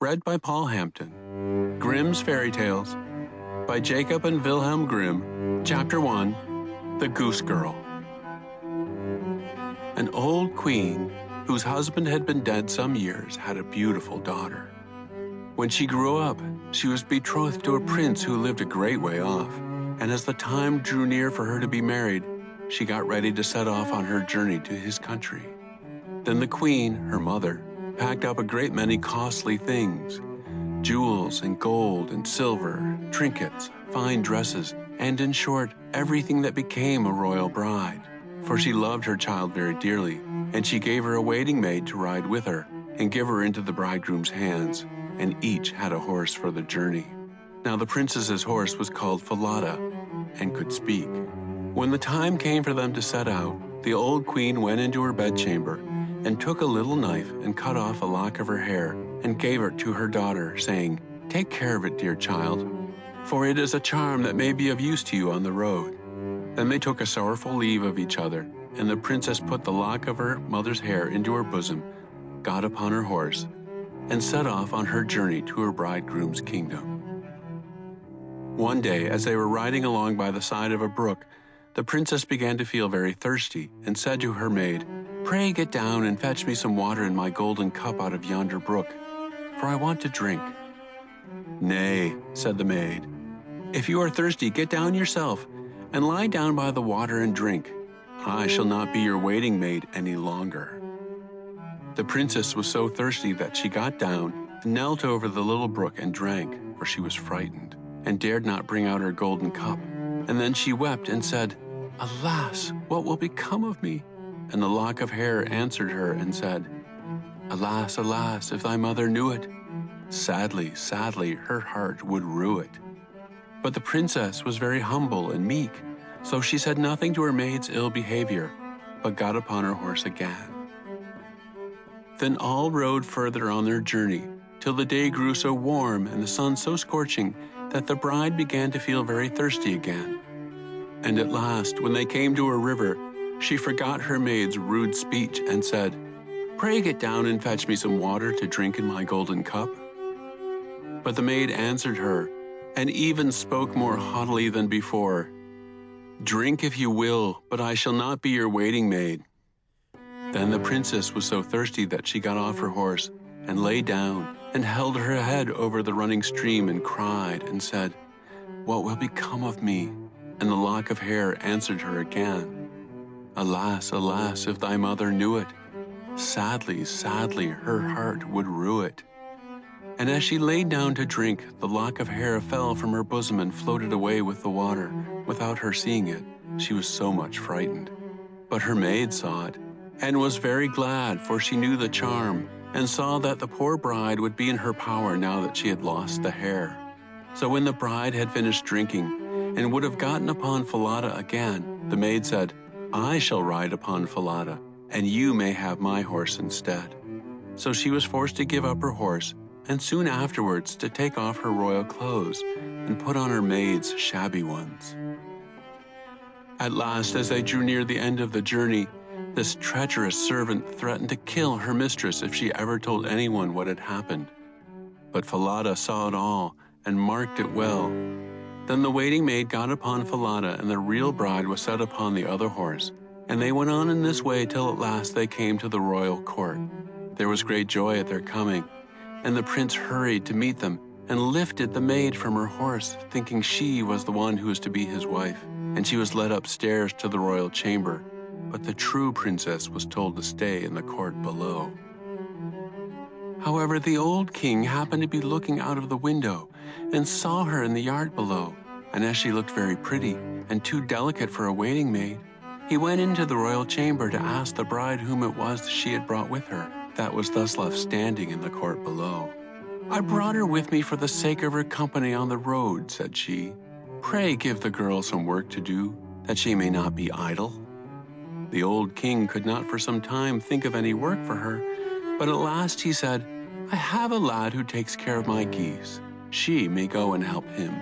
Read by Paul Hampton. Grimm's Fairy Tales by Jacob and Wilhelm Grimm. Chapter 1. The Goose Girl. An old queen, whose husband had been dead some years, had a beautiful daughter. When she grew up, she was betrothed to a prince who lived a great way off, and as the time drew near for her to be married, she got ready to set off on her journey to his country. Then the queen, her mother, packed up a great many costly things, jewels and gold and silver, trinkets, fine dresses, and in short, everything that became a royal bride. For she loved her child very dearly, and she gave her a waiting maid to ride with her and give her into the bridegroom's hands, and each had a horse for the journey. Now the princess's horse was called Falada and could speak. When the time came for them to set out, the old queen went into her bedchamber and took a little knife and cut off a lock of her hair and gave it to her daughter, saying, "Take care of it, dear child, for it is a charm that may be of use to you on the road." Then they took a sorrowful leave of each other, and the princess put the lock of her mother's hair into her bosom, got upon her horse, and set off on her journey to her bridegroom's kingdom. One day, as they were riding along by the side of a brook, the princess began to feel very thirsty and said to her maid, "Pray get down and fetch me some water in my golden cup out of yonder brook, for I want to drink." "Nay," said the maid, "if you are thirsty, get down yourself and lie down by the water and drink. I shall not be your waiting maid any longer." The princess was so thirsty that she got down, knelt over the little brook and drank, for she was frightened, and dared not bring out her golden cup. And then she wept and said, "Alas, what will become of me?" And the lock of hair answered her and said, "Alas, alas, if thy mother knew it, sadly, sadly, her heart would rue it." But the princess was very humble and meek, so she said nothing to her maid's ill behavior, but got upon her horse again. Then all rode further on their journey, till the day grew so warm and the sun so scorching that the bride began to feel very thirsty again. And at last, when they came to a river, she forgot her maid's rude speech and said, "Pray get down and fetch me some water to drink in my golden cup." But the maid answered her, and even spoke more haughtily than before, "Drink if you will, but I shall not be your waiting maid." Then the princess was so thirsty that she got off her horse and lay down and held her head over the running stream and cried and said, "What will become of me?" And the lock of hair answered her again, "Alas, alas, if thy mother knew it, sadly, sadly, her heart would rue it." And as she lay down to drink, the lock of hair fell from her bosom and floated away with the water, without her seeing it. She was so much frightened. But her maid saw it, and was very glad, for she knew the charm, and saw that the poor bride would be in her power now that she had lost the hair. So when the bride had finished drinking, and would have gotten upon Falada again, the maid said, "I shall ride upon Falada, and you may have my horse instead." So she was forced to give up her horse, and soon afterwards to take off her royal clothes and put on her maid's shabby ones. At last, as they drew near the end of the journey, this treacherous servant threatened to kill her mistress if she ever told anyone what had happened. But Falada saw it all and marked it well. Then the waiting maid got upon Falada, and the real bride was set upon the other horse, and they went on in this way till at last they came to the royal court. There was great joy at their coming, and the prince hurried to meet them and lifted the maid from her horse, thinking she was the one who was to be his wife, and she was led upstairs to the royal chamber. But the true princess was told to stay in the court below. However, the old king happened to be looking out of the window and saw her in the yard below, and as she looked very pretty and too delicate for a waiting maid, he went into the royal chamber to ask the bride whom it was she had brought with her, that was thus left standing in the court below. "I brought her with me for the sake of her company on the road," said she. "Pray give the girl some work to do, that she may not be idle." The old king could not for some time think of any work for her, but at last he said, "I have a lad who takes care of my geese. She may go and help him."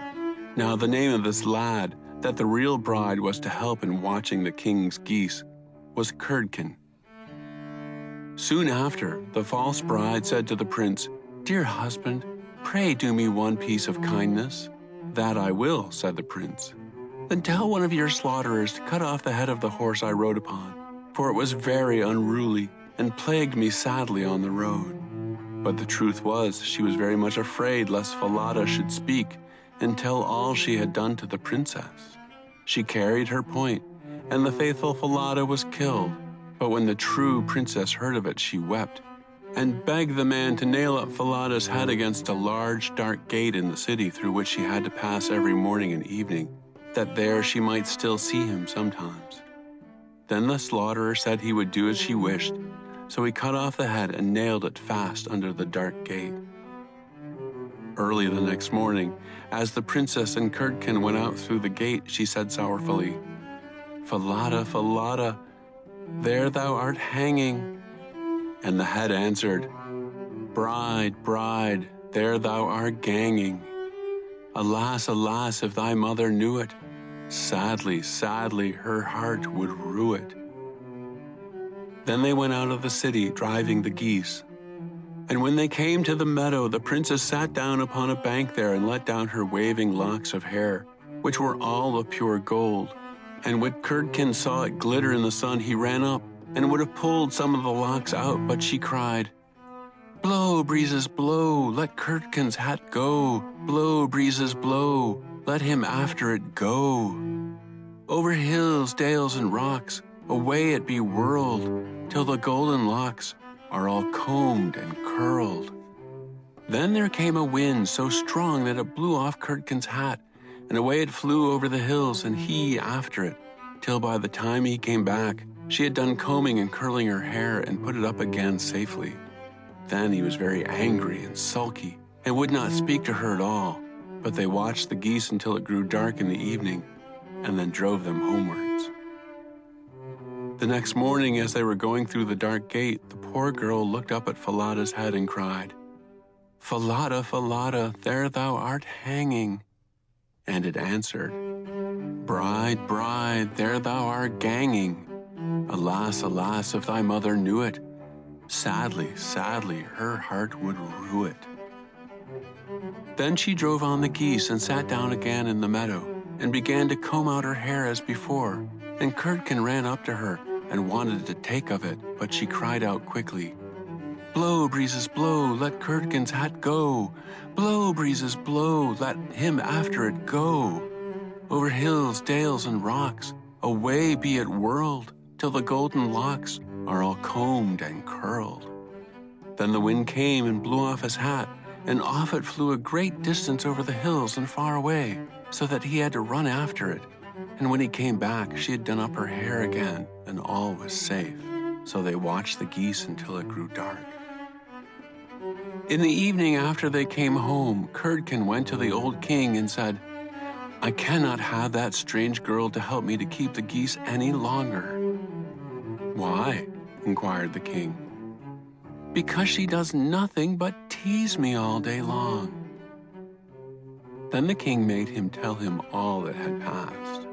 Now the name of this lad, that the real bride was to help in watching the king's geese, was Curdken. Soon after, the false bride said to the prince, "Dear husband, pray do me one piece of kindness." "That I will," said the prince. "Then tell one of your slaughterers to cut off the head of the horse I rode upon, for it was very unruly and plagued me sadly on the road." But the truth was, she was very much afraid lest Falada should speak and tell all she had done to the princess. She carried her point, and the faithful Falada was killed. But when the true princess heard of it, she wept and begged the man to nail up Falada's head against a large, dark gate in the city through which she had to pass every morning and evening, that there she might still see him sometimes. Then the slaughterer said he would do as she wished, so he cut off the head and nailed it fast under the dark gate. Early the next morning, as the princess and Curdken went out through the gate, she said sorrowfully, "Falada, Falada, there thou art hanging." And the head answered, "Bride, bride, there thou art ganging. Alas, alas, if thy mother knew it, sadly, sadly, her heart would rue it." Then they went out of the city, driving the geese. And when they came to the meadow, the princess sat down upon a bank there and let down her waving locks of hair, which were all of pure gold. And when Curdken saw it glitter in the sun, he ran up and would have pulled some of the locks out, but she cried, "Blow, breezes, blow, let Curdken's hat go. Blow, breezes, blow, let him after it go. Over hills, dales, and rocks, away it be whirled, till the golden locks are all combed and curled." Then there came a wind so strong that it blew off Curdken's hat, and away it flew over the hills, and he after it, till by the time he came back, she had done combing and curling her hair and put it up again safely. Then he was very angry and sulky, and would not speak to her at all, but they watched the geese until it grew dark in the evening, and then drove them homewards. The next morning, as they were going through the dark gate, the poor girl looked up at Falada's head and cried, "Falada, Falada, there thou art hanging." And it answered, "Bride, bride, there thou art ganging. Alas, alas, if thy mother knew it, sadly, sadly, her heart would rue it." Then she drove on the geese and sat down again in the meadow and began to comb out her hair as before, and Curdken ran up to her and wanted to take of it, but she cried out quickly, "Blow, breezes, blow, let Curdken's hat go. Blow, breezes, blow, let him after it go. Over hills, dales, and rocks, away be it whirled, till the golden locks are all combed and curled." Then the wind came and blew off his hat, and off it flew a great distance over the hills and far away, so that he had to run after it. And when he came back, she had done up her hair again, and all was safe. So they watched the geese until it grew dark. In the evening after they came home, Curdken went to the old king and said, "I cannot have that strange girl to help me to keep the geese any longer." "Why?" inquired the king. "Because she does nothing but tease me all day long." Then the king made him tell him all that had passed.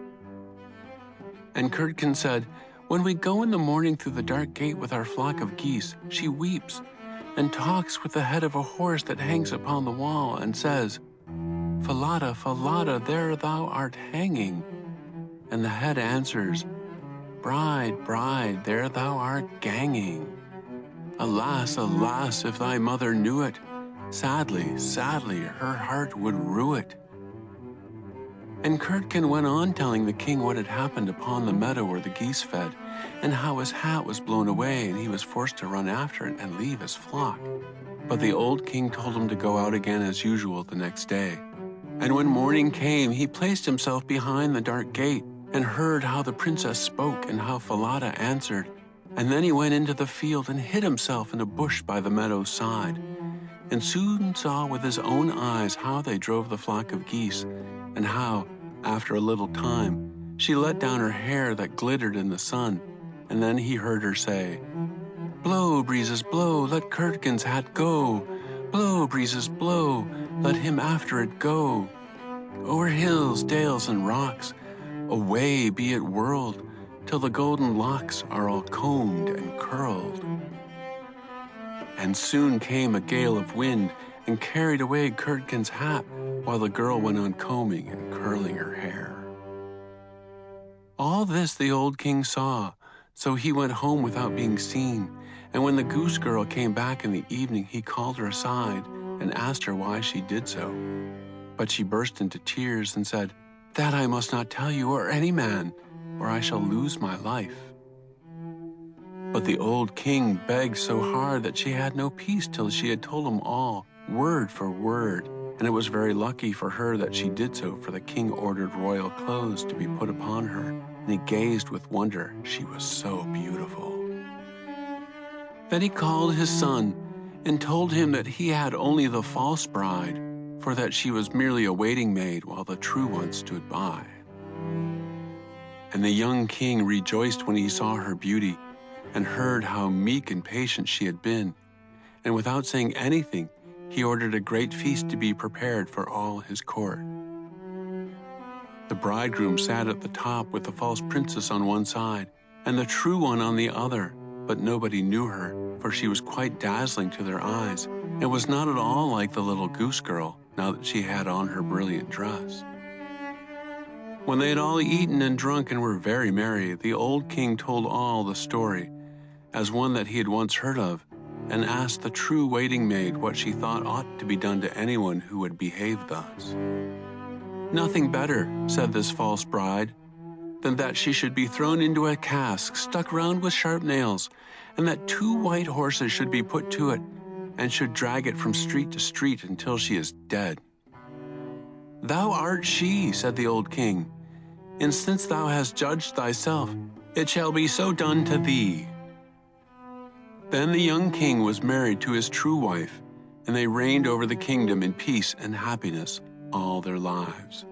And Curdken said, "When we go in the morning through the dark gate with our flock of geese, she weeps and talks with the head of a horse that hangs upon the wall and says, 'Falada, Falada, there thou art hanging.' And the head answers, 'Bride, bride, there thou art ganging. Alas, alas, if thy mother knew it, sadly, sadly, her heart would rue it.'" And Curdken went on telling the king what had happened upon the meadow where the geese fed, and how his hat was blown away and he was forced to run after it and leave his flock. But the old king told him to go out again as usual the next day. And when morning came, he placed himself behind the dark gate and heard how the princess spoke and how Falada answered. And then he went into the field and hid himself in a bush by the meadow's side, and soon saw with his own eyes how they drove the flock of geese, and how, after a little time, she let down her hair that glittered in the sun, and then he heard her say, "Blow, breezes, blow, let Curdken's hat go. Blow, breezes, blow, let him after it go. Over hills, dales, and rocks, away be it whirled, till the golden locks are all combed and curled." And soon came a gale of wind, and carried away Curdken's hat while the girl went on combing and curling her hair. All this the old king saw, so he went home without being seen, and when the goose girl came back in the evening, he called her aside and asked her why she did so. But she burst into tears and said, "That I must not tell you or any man, or I shall lose my life." But the old king begged so hard that she had no peace till she had told him all, word for word, and it was very lucky for her that she did so, for the king ordered royal clothes to be put upon her, and he gazed with wonder, she was so beautiful. Then he called his son and told him that he had only the false bride, for that she was merely a waiting maid while the true one stood by. And the young king rejoiced when he saw her beauty and heard how meek and patient she had been, and without saying anything, he ordered a great feast to be prepared for all his court. The bridegroom sat at the top with the false princess on one side and the true one on the other, but nobody knew her, for she was quite dazzling to their eyes, and was not at all like the little goose girl, now that she had on her brilliant dress. When they had all eaten and drunk and were very merry, the old king told all the story, as one that he had once heard of, and asked the true waiting maid what she thought ought to be done to anyone who would behave thus. "Nothing better," said this false bride, "than that she should be thrown into a cask stuck round with sharp nails, and that 2 white horses should be put to it, and should drag it from street to street until she is dead." "Thou art she," said the old king, "and since thou hast judged thyself, it shall be so done to thee." Then the young king was married to his true wife, and they reigned over the kingdom in peace and happiness all their lives.